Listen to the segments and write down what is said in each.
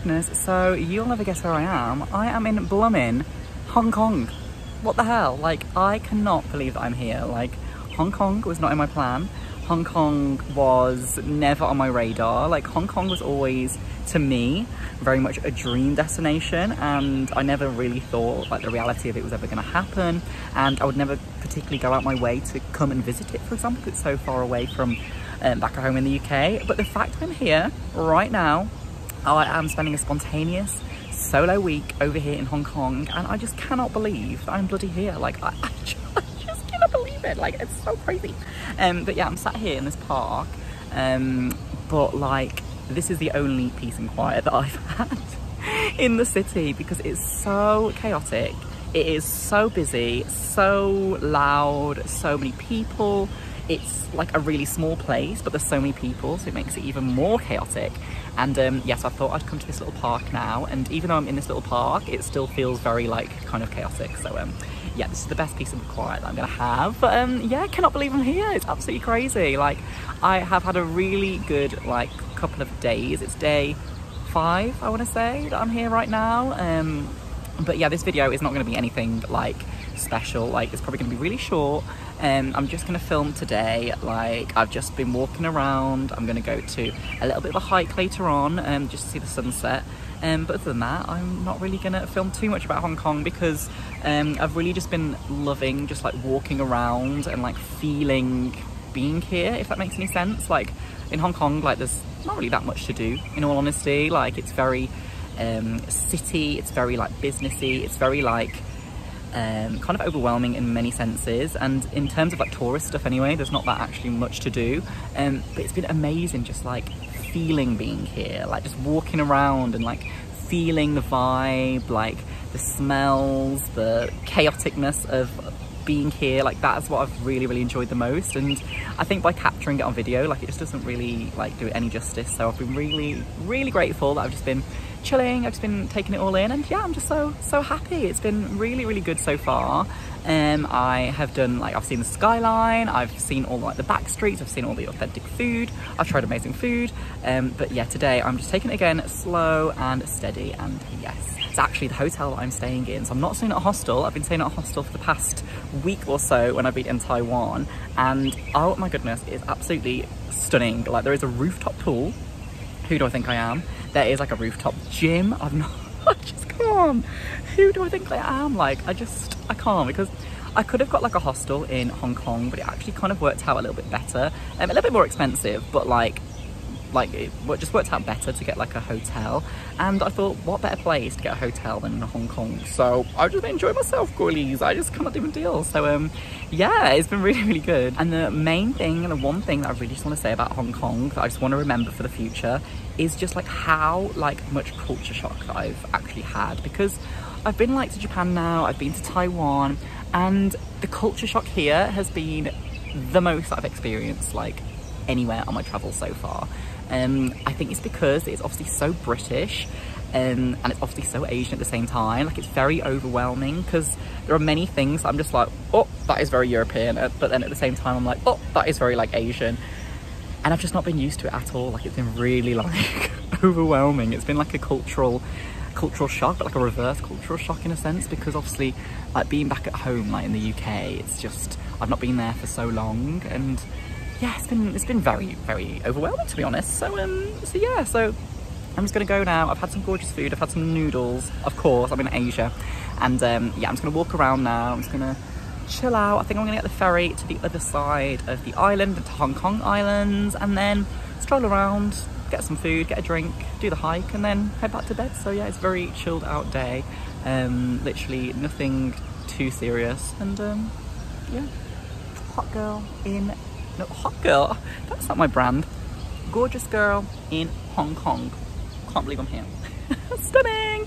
goodness, so you'll never guess where I am. I am in Bloomin', Hong Kong. What the hell? Like, I cannot believe that I'm here. Like, Hong Kong was not in my plan. Hong Kong was never on my radar. Like, Hong Kong was always, to me, very much a dream destination, and I never really thought like the reality of it was ever going to happen, and I would never particularly go out my way to come and visit it, for example, because it's so far away from back at home in the UK. But the fact I'm here right now, I am spending a spontaneous solo week over here in Hong Kong, and I just cannot believe that I'm bloody here. Like, I just cannot believe it. Like, it's so crazy. But yeah, I'm sat here in this park, but like, this is the only peace and quiet that I've had in the city, because it's so chaotic. It is so busy, so loud, so many people. It's like a really small place, but there's so many people, so it makes it even more chaotic. And yes, I thought I'd come to this little park now, and even though I'm in this little park, it still feels very like kind of chaotic. So yeah, this is the best piece of quiet that I'm gonna have. But yeah, I cannot believe I'm here. It's absolutely crazy. Like, I have had a really good like couple of days. It's day 5, I want to say, that I'm here right now. But yeah, this video is not going to be anything like special. Like, it's probably going to be really short. I'm just going to film today. Like, I've just been walking around. I'm going to go to a little bit of a hike later on, just to see the sunset. But other than that, I'm not really going to film too much about Hong Kong, because I've really just been loving just like walking around and like feeling being here, if that makes any sense. Like, in Hong Kong, like, there's not really that much to do, in all honesty. Like, it's very city, it's very like businessy, it's very like kind of overwhelming in many senses, and in terms of like tourist stuff anyway, there's not that actually much to do. But it's been amazing just like feeling being here, like just walking around and like feeling the vibe, like the smells, the chaoticness of being here. Like, that is what I've really enjoyed the most, and I think by capturing it on video, like, it just doesn't really like do it any justice. So I've been really grateful that I've just been chilling, I've just been taking it all in, and yeah, I'm just so happy. It's been really good so far. I have done, like, I've seen the skyline, I've seen all like the back streets, I've seen all the authentic food, I've tried amazing food. But yeah, today I'm just taking it again slow and steady. And yes, it's actually the hotel that I'm staying in. So I'm not staying at a hostel. I've been staying at a hostel for the past week or so when I've been in Taiwan, and oh my goodness, it's absolutely stunning. Like, there is a rooftop pool. Who do I think I am? There is like a rooftop gym. I've not, just come on. Who do I think I am? Like, I can't, because I could have got like a hostel in Hong Kong, but it actually kind of worked out a little bit better. A little bit more expensive, but like it just worked out better to get like a hotel. And I thought, what better place to get a hotel than in Hong Kong? So I've just been enjoying myself, girlies. I just cannot even deal. So yeah, it's been really good. And the main thing, and the one thing that I really just want to say about Hong Kong that I just want to remember for the future, is just like how like much culture shock that I've actually had. Because I've been like to Japan now, I've been to Taiwan, and the culture shock here has been the most that I've experienced like anywhere on my travels so far. I think it's because it's obviously so British, and it's obviously so Asian at the same time. Like, it's very overwhelming, because there are many things I'm just like, oh, that is very European, but then at the same time I'm like, oh, that is very like Asian, and I've just not been used to it at all. Like, it's been really like overwhelming. It's been like a cultural shock, but like a reverse cultural shock in a sense, because obviously like being back at home like in the UK, it's just, I've not been there for so long, and yeah, it's been very overwhelming, to be honest. So yeah, so I'm just gonna go now. I've had some gorgeous food, I've had some noodles, of course, I'm in Asia, and yeah, I'm just gonna walk around now. I'm just gonna chill out. I think I'm gonna get the ferry to the other side of the island, to Hong Kong Islands, and then stroll around, get some food, get a drink, do the hike, and then head back to bed. So yeah, it's a very chilled out day. Literally nothing too serious, and yeah, hot girl, that's not my brand. Gorgeous girl in Hong Kong. Can't believe I'm here. Stunning.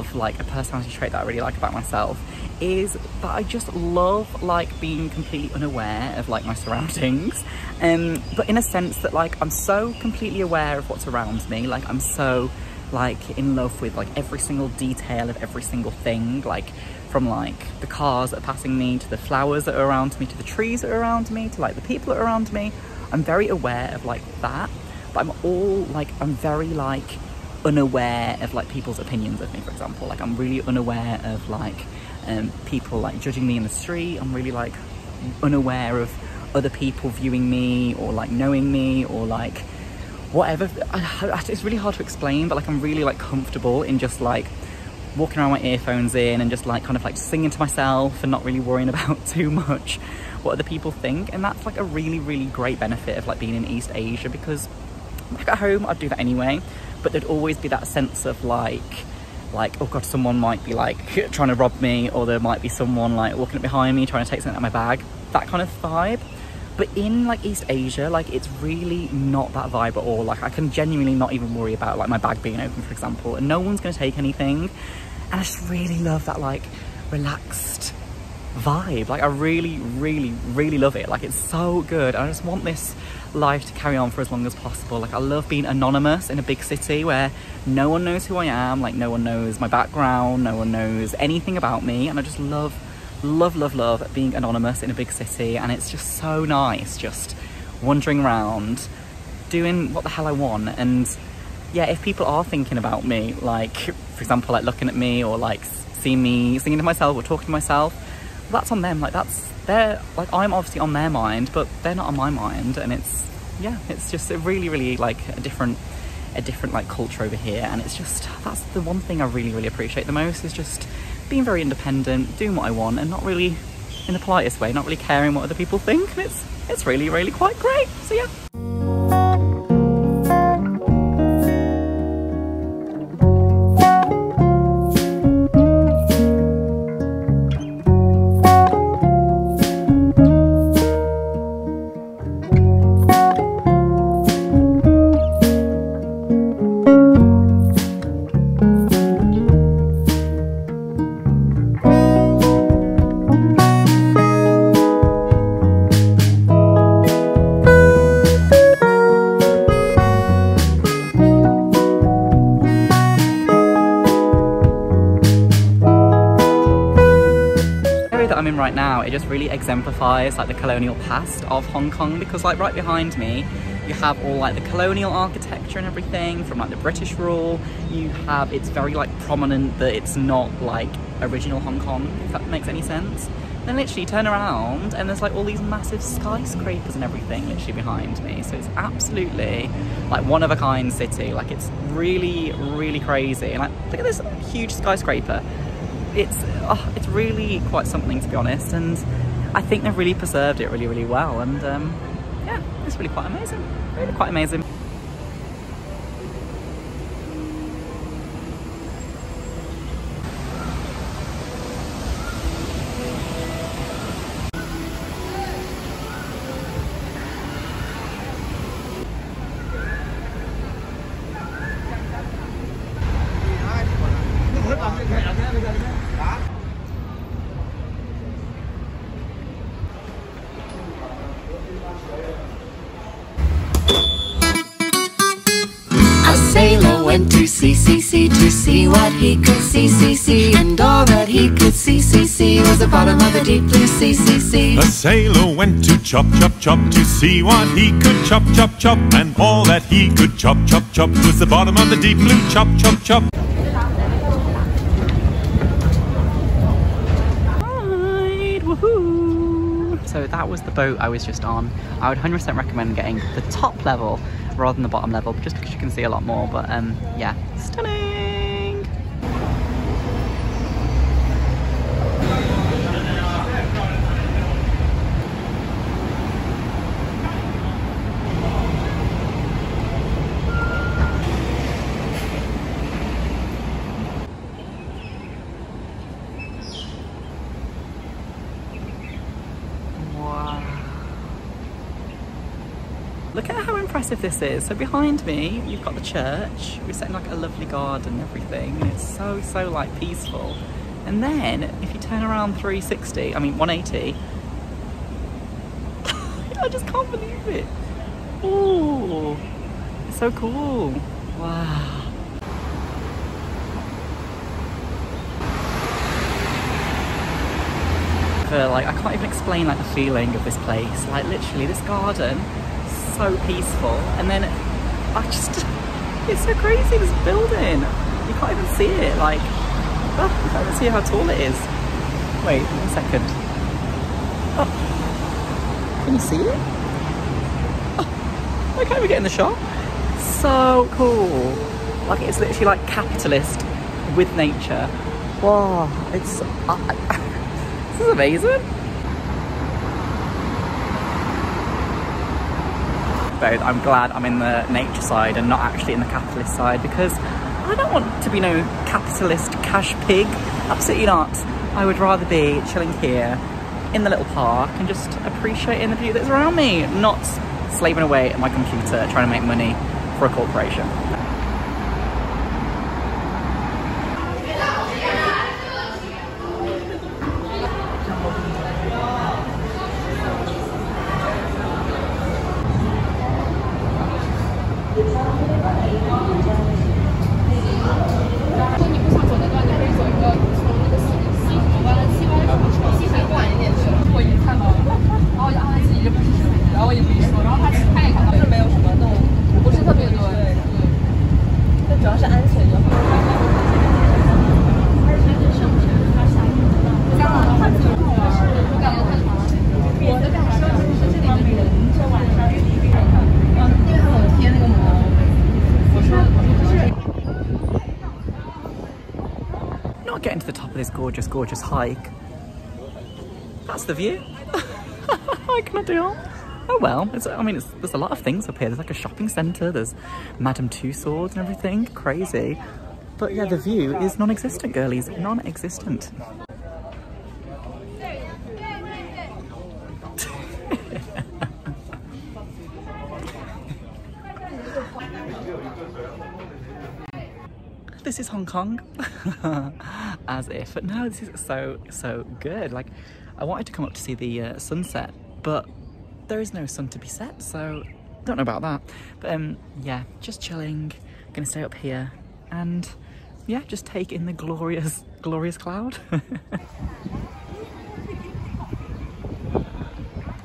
of, like a personality trait that I really like about myself, is that I just love like being completely unaware of like my surroundings, but in a sense that like I'm so completely aware of what's around me, like I'm so like in love with like every single detail of every single thing, like from like the cars that are passing me, to the flowers that are around me, to the trees that are around me, to like the people that are around me. I'm very aware of like that, but I'm very like unaware of like people's opinions of me, for example. Like I'm really unaware of like people like judging me in the street. I'm really like unaware of other people viewing me or like knowing me or like whatever. It's really hard to explain, but like I'm really like comfortable in just like walking around with my earphones in and just like kind of like singing to myself and not really worrying about too much what other people think. And that's like a really, really great benefit of like being in East Asia, because back at home I'd do that anyway, but there'd always be that sense of like oh god, someone might be like trying to rob me, or there might be someone like walking up behind me trying to take something out of my bag, that kind of vibe. But in like East Asia, like it's really not that vibe at all. Like I can genuinely not even worry about like my bag being open, for example, and no one's going to take anything. And I just really love that like relaxed vibe. Like I really, really, really love it. Like it's so good. I just want this life to carry on for as long as possible. Like I love being anonymous in a big city where no one knows who I am, like no one knows my background, no one knows anything about me, and I just love being anonymous in a big city. And it's just so nice just wandering around doing what the hell I want. And yeah, if people are thinking about me, like for example like looking at me or like seeing me singing to myself or talking to myself, that's on them. Like they're like, I'm obviously on their mind, but they're not on my mind. And it's, yeah, it's just a really, really like a different like culture over here. And it's just, that's the one thing I really, really appreciate the most, is just being very independent, doing what I want, and not really, in the politest way, not really caring what other people think. And it's really, really quite great. So yeah. That I'm in right now, it just really exemplifies like the colonial past of Hong Kong, because like right behind me you have all like the colonial architecture and everything from like the British rule. You have, it's very like prominent that it's not like original Hong Kong, if that makes any sense. Then literally you turn around and there's like all these massive skyscrapers and everything literally behind me. So it's absolutely like one of a kind city. Like it's really, really crazy. And like, look at this huge skyscraper. It's really quite something, to be honest, and I think they've really preserved it really, really well. And yeah, it's really quite amazing, really quite amazing. Went to CCC to see what he could see, and all that he could see was the bottom of the deep blue CCC. A sailor went to chop to see what he could chop, and all that he could chop was the bottom of the deep blue chop. Right, woohoo! So that was the boat I was just on. I would 100% recommend getting the top level rather than the bottom level, just because you can see a lot more. But yeah, stunning. look at how impressive this is. So behind me, you've got the church. We're set in like a lovely garden and everything, and it's so like peaceful. And then if you turn around 360, I mean 180, I just can't believe it. Oh, it's so cool. Wow. Like, I can't even explain like the feeling of this place. Like literally this garden, so peaceful, and then it's so crazy, this building. You can't even see it, like, oh, you can't even see how tall it is. Wait, 1 second. Oh, can you see it? Oh, I can't even get in the shot. So cool. Like, it's literally like capitalist with nature. Wow, it's this is amazing. But I'm glad I'm in the nature side and not actually in the capitalist side, because I don't want to be no capitalist cash pig. Absolutely not. I would rather be chilling here in the little park and just appreciating the beauty that's around me, not slaving away at my computer trying to make money for a corporation. Getting to the top of this gorgeous hike. That's the view. I cannot do it. Oh well, there's a lot of things up here. There's like a shopping centre, there's Madame Tussauds and everything, crazy. But yeah, the view is non-existent, girlies, non-existent. This is Hong Kong. As if, but no, this is so good. Like, I wanted to come up to see the sunset, but there is no sun to be set, so don't know about that. But yeah, just chilling, gonna stay up here and yeah, just take in the glorious cloud.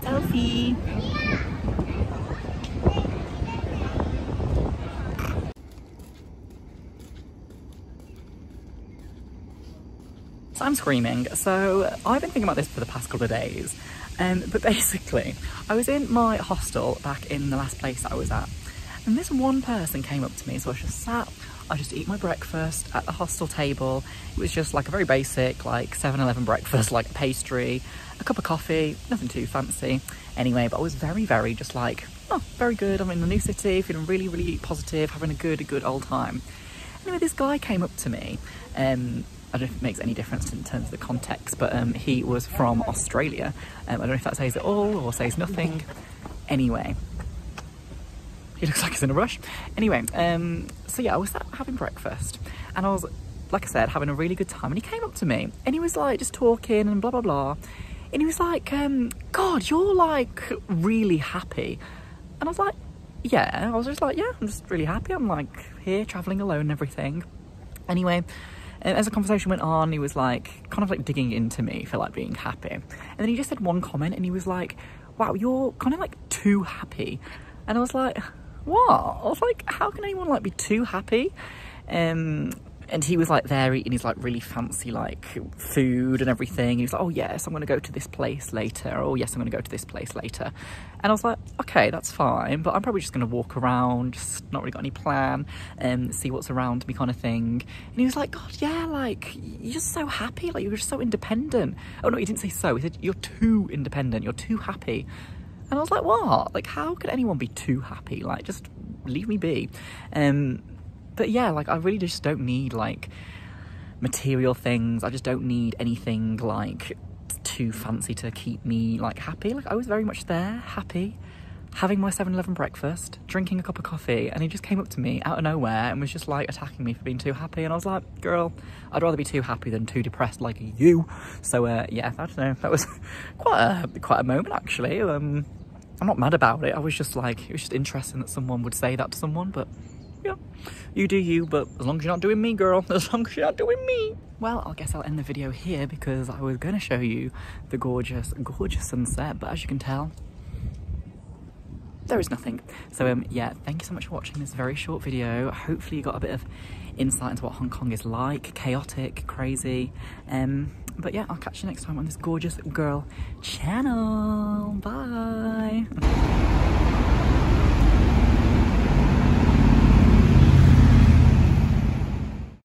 Selfie. So I'm screaming. So I've been thinking about this for the past couple of days, but basically I was in my hostel back in the last place that I was at, and this one person came up to me. So I just sat, I just eat my breakfast at the hostel table. It was just like a very basic like 7-Eleven breakfast, like pastry, a cup of coffee, nothing too fancy anyway, but I was very just like, oh, very good, I'm in the new city, feeling really positive, having a good old time. Anyway, this guy came up to me, I don't know if it makes any difference in terms of the context, but he was from Australia. I don't know if that says it all or says nothing. Anyway, he looks like he's in a rush. Anyway, so yeah, I was having breakfast and I was, like I said, having a really good time, and he came up to me and he was like just talking and blah blah, and he was like, God, you're like really happy. And I was like, yeah. I was just like, yeah, I'm just really happy. I'm like here traveling alone and everything. Anyway, as the conversation went on, he was like kind of like digging into me for like being happy, and then he just said one comment and he was like, wow, you're kind of like too happy. And I was like, what? I was like, how can anyone like be too happy? And he was like there eating his like really fancy like food and everything. He was like, oh yes, I'm gonna go to this place later. Oh yes, I'm gonna go to this place later. And I was like, okay, that's fine, but I'm probably just gonna walk around, just not really got any plan, and see what's around me kind of thing. And he was like, God, yeah, like you're just so happy, like you're just so independent. Oh no, he didn't say so, he said you're too independent, you're too happy. And I was like, what? Like, how could anyone be too happy? Like, just leave me be. But yeah, like I really just don't need like material things. I just don't need anything like too fancy to keep me like happy. Like I was very much there, happy. having my 7-Eleven breakfast, drinking a cup of coffee, and he just came up to me out of nowhere and was just like attacking me for being too happy. And I was like, girl, I'd rather be too happy than too depressed like you. So yeah, I don't know, that was quite a moment actually. I'm not mad about it. I was just like, it was just interesting that someone would say that to someone, but yeah, you do you, but as long as you're not doing me, girl, as long as you're not doing me. Well, I guess I'll end the video here because I was going to show you the gorgeous sunset, but as you can tell, there is nothing. So yeah, thank you so much for watching this very short video. Hopefully you got a bit of insight into what Hong Kong is like, chaotic, crazy. But yeah, I'll catch you next time on this Gorgeous Girl channel. Bye.